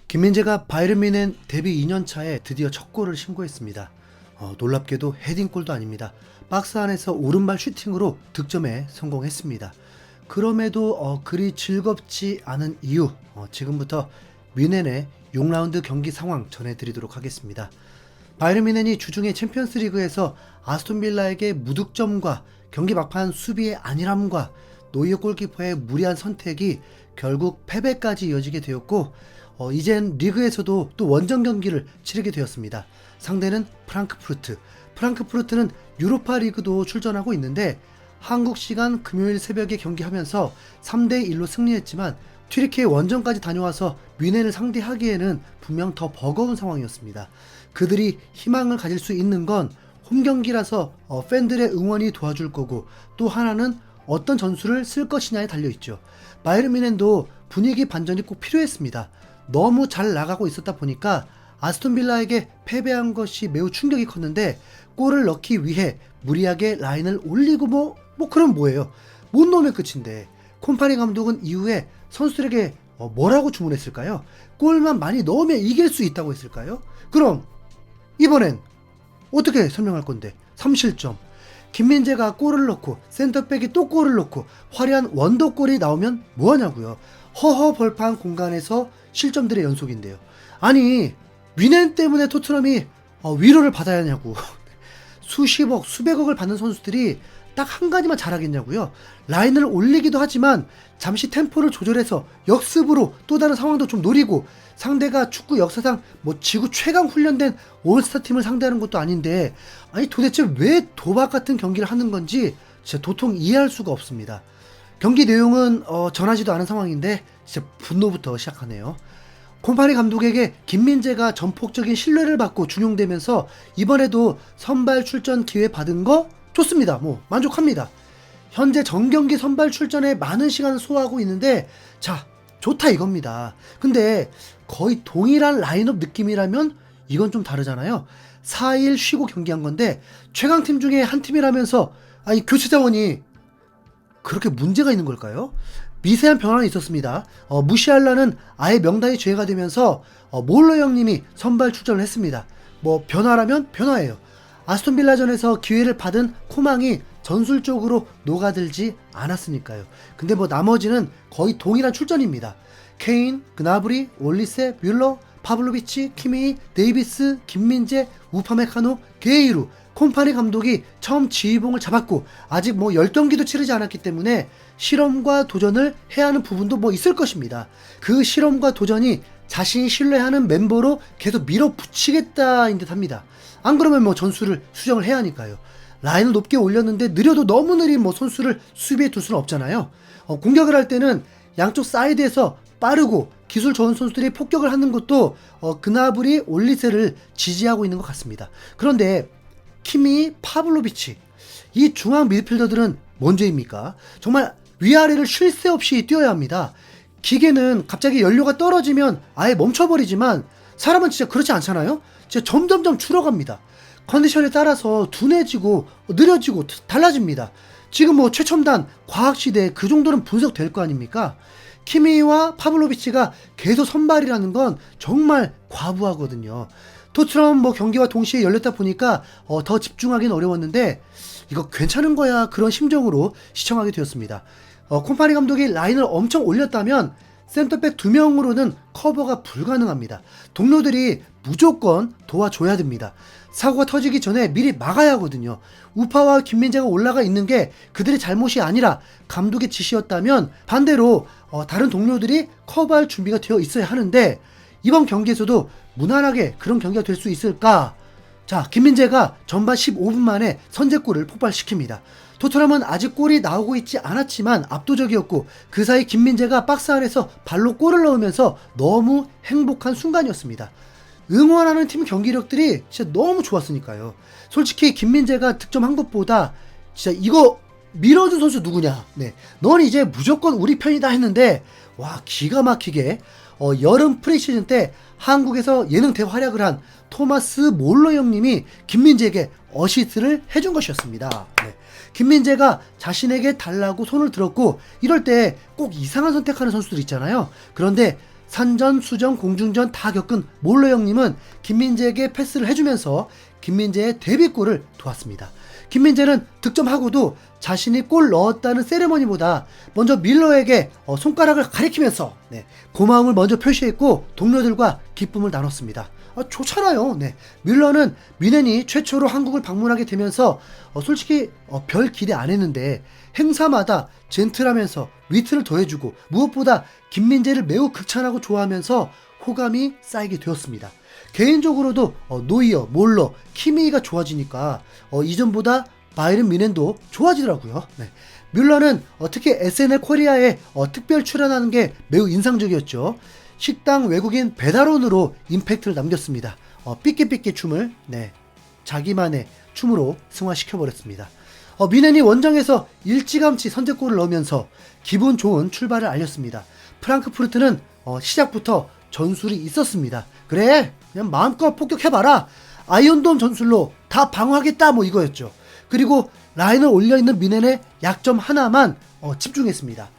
김민재가 바이에른 뮌헨 데뷔 2년차에 드디어 첫 골을 신고했습니다. 놀랍게도 헤딩골도 아닙니다. 박스 안에서 오른발 슈팅으로 득점에 성공했습니다. 그럼에도 그리 즐겁지 않은 이유, 지금부터 뮌헨의 6라운드 경기 상황 전해드리도록 하겠습니다. 바이에른 뮌헨이 주중에 챔피언스리그에서 아스톤빌라에게 무득점과 경기 막판 수비의 안일함과 노이어 골키퍼의 무리한 선택이 결국 패배까지 이어지게 되었고, 이젠 리그에서도 또 원정 경기를 치르게 되었습니다. 상대는 프랑크푸르트. 프랑크푸르트는 유로파 리그도 출전하고 있는데 한국 시간 금요일 새벽에 경기하면서 3대1로 승리했지만 튀르키예 원정까지 다녀와서 뮌헨을 상대하기에는 분명 더 버거운 상황이었습니다. 그들이 희망을 가질 수 있는 건 홈경기라서 팬들의 응원이 도와줄 거고, 또 하나는 어떤 전술을 쓸 것이냐에 달려있죠. 바이에른 뮌헨도 분위기 반전이 꼭 필요했습니다. 너무 잘 나가고 있었다 보니까 아스톤빌라에게 패배한 것이 매우 충격이 컸는데, 골을 넣기 위해 무리하게 라인을 올리고 그럼 뭐예요? 못 넣으면 끝인데. 콤파니 감독은 이후에 선수들에게 뭐라고 주문했을까요? 골만 많이 넣으면 이길 수 있다고 했을까요? 그럼 이번엔 어떻게 설명할 건데? 3실점. 김민재가 골을 넣고 센터백이 또 골을 넣고 화려한 원더골이 나오면 뭐하냐고요. 허허벌판 공간에서 실점들의 연속인데요. 아니, 뮌헨 때문에 토트넘이 위로를 받아야 하냐고. 수십억, 수백억을 받는 선수들이 딱 한 가지만 잘하겠냐고요. 라인을 올리기도 하지만 잠시 템포를 조절해서 역습으로 또 다른 상황도 좀 노리고, 상대가 축구 역사상 지구 최강 훈련된 올스타 팀을 상대하는 것도 아닌데, 아니 도대체 왜 도박 같은 경기를 하는 건지 진짜 도통 이해할 수가 없습니다. 경기 내용은 전하지도 않은 상황인데 진짜 분노부터 시작하네요. 콤파니 감독에게 김민재가 전폭적인 신뢰를 받고 준용되면서 이번에도 선발 출전 기회 받은 거 좋습니다. 만족합니다. 현재 정경기 선발 출전에 많은 시간을 소화하고 있는데, 자, 좋다 이겁니다. 근데 거의 동일한 라인업 느낌이라면 이건 좀 다르잖아요. 4일 쉬고 경기한 건데 최강팀 중에 한 팀이라면서 교체 자원이 그렇게 문제가 있는 걸까요? 미세한 변화는 있었습니다. 무시할라는 아예 명단이 제외가 되면서 몰러 형님이 선발 출전을 했습니다. 변화라면 변화예요. 아스톤빌라전에서 기회를 받은 코망이 전술적으로 녹아들지 않았으니까요. 근데 나머지는 거의 동일한 출전입니다. 케인, 그나브리, 올리세, 뮬러, 파블로비치, 키미, 데이비스, 김민재, 우파메카노, 게이루. 콤파니 감독이 처음 지휘봉을 잡았고 아직 10경기도 치르지 않았기 때문에 실험과 도전을 해야 하는 부분도 있을 것입니다. 그 실험과 도전이 자신이 신뢰하는 멤버로 계속 밀어붙이겠다인 듯 합니다. 안 그러면 전술을 수정을 해야 하니까요. 라인을 높게 올렸는데 느려도 너무 느린 선수를 수비에 둘 수는 없잖아요. 공격을 할 때는 양쪽 사이드에서 빠르고 기술 좋은 선수들이 폭격을 하는 것도 그나브리, 올리세를 지지하고 있는 것 같습니다. 그런데 키미, 파블로비치, 이 중앙 미드필더들은 뭔 죄입니까? 정말 위아래를 쉴 새 없이 뛰어야 합니다. 기계는 갑자기 연료가 떨어지면 아예 멈춰버리지만 사람은 진짜 그렇지 않잖아요? 진짜 점점점 줄어갑니다. 컨디션에 따라서 둔해지고 느려지고 달라집니다. 지금 최첨단 과학시대에 그 정도는 분석될 거 아닙니까? 키미와 파블로비치가 계속 선발이라는 건 정말 과부하거든요. 토트넘 경기와 동시에 열렸다 보니까 더 집중하기는 어려웠는데 이거 괜찮은 거야, 그런 심정으로 시청하게 되었습니다. 콤파니 감독이 라인을 엄청 올렸다면 센터백 2명으로는 커버가 불가능합니다. 동료들이 무조건 도와줘야 됩니다. 사고가 터지기 전에 미리 막아야 하거든요. 우파와 김민재가 올라가 있는 게 그들의 잘못이 아니라 감독의 지시였다면 반대로 다른 동료들이 커버할 준비가 되어 있어야 하는데, 이번 경기에서도 무난하게 그런 경기가 될 수 있을까? 자, 김민재가 전반 15분 만에 선제골을 폭발시킵니다. 토트넘은 아직 골이 나오고 있지 않았지만 압도적이었고, 그 사이 김민재가 박스 안에서 발로 골을 넣으면서 너무 행복한 순간이었습니다. 응원하는 팀 경기력들이 진짜 너무 좋았으니까요. 솔직히 김민재가 득점한 것보다 진짜 이거 밀어준 선수 누구냐, 넌 이제 무조건 우리 편이다 했는데, 와, 기가 막히게 여름 프리시즌 때 한국에서 예능 대활약을 한 토마스 몰러 형님이 김민재에게 어시스트를 해준 것이었습니다. 김민재가 자신에게 달라고 손을 들었고, 이럴 때 꼭 이상한 선택하는 선수들 있잖아요. 그런데 산전, 수전, 공중전 다 겪은 몰러 형님은 김민재에게 패스를 해주면서 김민재의 데뷔골을 도왔습니다. 김민재는 득점하고도 자신이 골 넣었다는 세레머니보다 먼저 밀러에게 손가락을 가리키면서 고마움을 먼저 표시했고 동료들과 기쁨을 나눴습니다. 좋잖아요. 밀러는 미넨이 최초로 한국을 방문하게 되면서 솔직히 별 기대 안 했는데 행사마다 젠틀하면서 위트를 더해주고 무엇보다 김민재를 매우 극찬하고 좋아하면서 호감이 쌓이게 되었습니다. 개인적으로도 노이어, 몰러, 키미가 좋아지니까 이전보다 바이른 미넨도 좋아지더라고요. 뮬러는 특히 SNL 코리아에 특별 출연하는 게 매우 인상적이었죠. 식당 외국인 배달원으로 임팩트를 남겼습니다. 삐끼삐끼 춤을 자기만의 춤으로 승화시켜버렸습니다. 미넨이 원정에서 일찌감치 선제골을 넣으면서 기분 좋은 출발을 알렸습니다. 프랑크푸르트는 시작부터 전술이 있었습니다. 그래, 그냥 마음껏 폭격해봐라. 아이언돔 전술로 다 방어하겠다, 뭐 이거였죠. 그리고 라인을 올려있는 미넨의 약점 하나만 집중했습니다.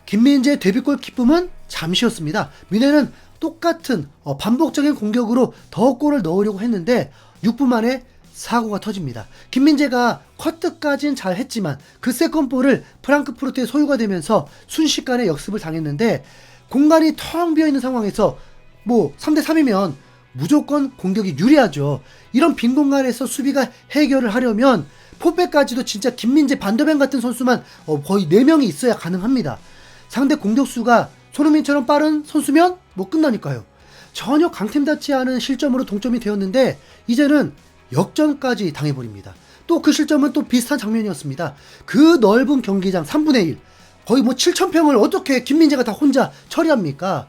김민재의 데뷔골 기쁨은 잠시였습니다. 미넨은 똑같은 반복적인 공격으로 더 골을 넣으려고 했는데 6분 만에 사고가 터집니다. 김민재가 커트까진 잘 했지만 그 세컨볼을 프랑크푸르트의 소유가 되면서 순식간에 역습을 당했는데 공간이 텅 비어있는 상황에서 3대3이면 무조건 공격이 유리하죠. 이런 빈 공간에서 수비가 해결을 하려면 포백까지도 진짜 김민재 반더벤 같은 선수만 거의 4명이 있어야 가능합니다. 상대 공격수가 손흥민처럼 빠른 선수면 끝나니까요. 전혀 강팀답지 않은 실점으로 동점이 되었는데 이제는 역전까지 당해버립니다. 또 그 실점은 또 비슷한 장면이었습니다. 그 넓은 경기장 3분의 1 거의 7,000평을 어떻게 김민재가 다 혼자 처리합니까?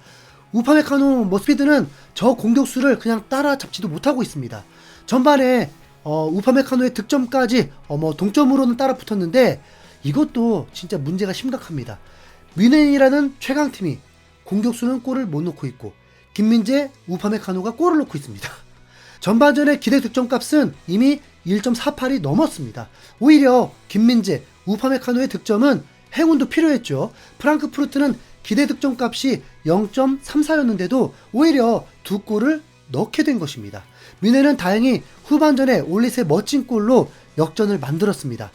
우파메카노 스피드는 저 공격수를 그냥 따라잡지도 못하고 있습니다. 전반에 우파메카노의 득점까지 동점으로는 따라 붙었는데 이것도 진짜 문제가 심각합니다. 뮌헨이라는 최강팀이 공격수는 골을 못 넣고 있고 김민재, 우파메카노가 골을 넣고 있습니다. 전반전의 기대 득점값은 이미 1.48이 넘었습니다. 오히려 김민재, 우파메카노의 득점은 행운도 필요했죠. 프랑크푸르트는 기대 득점값이 0.34였는데도 오히려 두 골을 넣게 된 것입니다. 뮌헨은 다행히 후반전에 올릿의 멋진 골로 역전을 만들었습니다.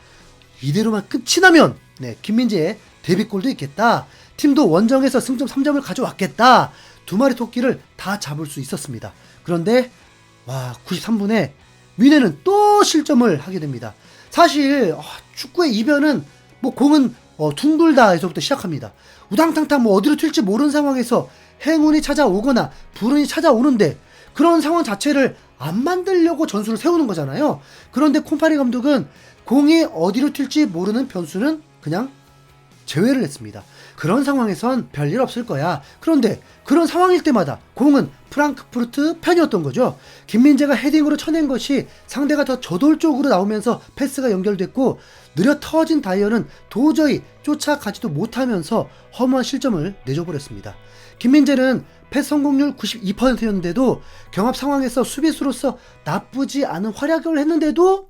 이대로만 끝이 나면 김민재의 데뷔골도 있겠다. 팀도 원정에서 승점 3점을 가져왔겠다. 두 마리 토끼를 다 잡을 수 있었습니다. 그런데 93분에 뮌헨은 또 실점을 하게 됩니다. 사실 축구의 이변은 공은 둥글다에서부터 시작합니다. 우당탕탕 어디로 튈지 모르는 상황에서 행운이 찾아오거나 불운이 찾아오는데 그런 상황 자체를 안 만들려고 전술을 세우는 거잖아요. 그런데 콤파니 감독은 공이 어디로 튈지 모르는 변수는 그냥 제외를 했습니다. 그런 상황에선 별일 없을 거야. 그런데 그런 상황일 때마다 공은 프랑크푸르트 편이었던 거죠. 김민재가 헤딩으로 쳐낸 것이 상대가 더 저돌적으로 나오면서 패스가 연결됐고 느려 터진 다이어는 도저히 쫓아가지도 못하면서 허무한 실점을 내줘버렸습니다. 김민재는 패스 성공률 92%였는데도 경합 상황에서 수비수로서 나쁘지 않은 활약을 했는데도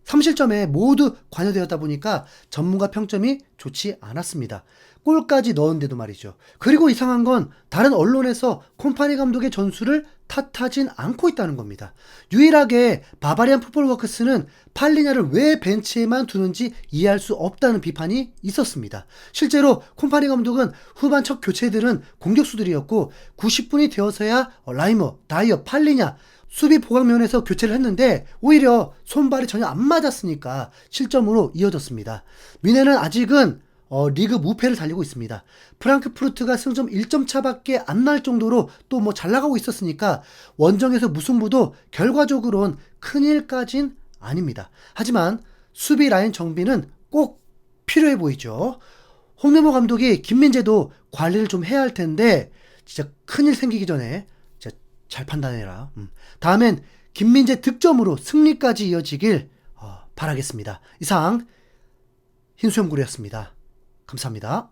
3실점에 모두 관여되었다 보니까 전문가 평점이 좋지 않았습니다. 골까지 넣은데도 말이죠. 그리고 이상한 건 다른 언론에서 콤파니 감독의 전술을 탓하진 않고 있다는 겁니다. 유일하게 바바리안 풋볼워크스는 팔리냐를 왜 벤치에만 두는지 이해할 수 없다는 비판이 있었습니다. 실제로 콤파니 감독은 후반 첫 교체들은 공격수들이었고 90분이 되어서야 라이머, 다이어, 팔리냐 수비 보강면에서 교체를 했는데 오히려 손발이 전혀 안 맞았으니까 실점으로 이어졌습니다. 뮌헨은 아직은 리그 무패를 달리고 있습니다. 프랑크푸르트가 승점 1점 차밖에 안 날 정도로 또 잘 나가고 있었으니까 원정에서 무승부도 결과적으로는 큰일까진 아닙니다. 하지만 수비 라인 정비는 꼭 필요해 보이죠. 홍명보 감독이 김민재도 관리를 좀 해야 할 텐데 진짜 큰일 생기기 전에 진짜 잘 판단해라. 다음엔 김민재 득점으로 승리까지 이어지길 바라겠습니다. 이상 흰수염구리였습니다. 감사합니다.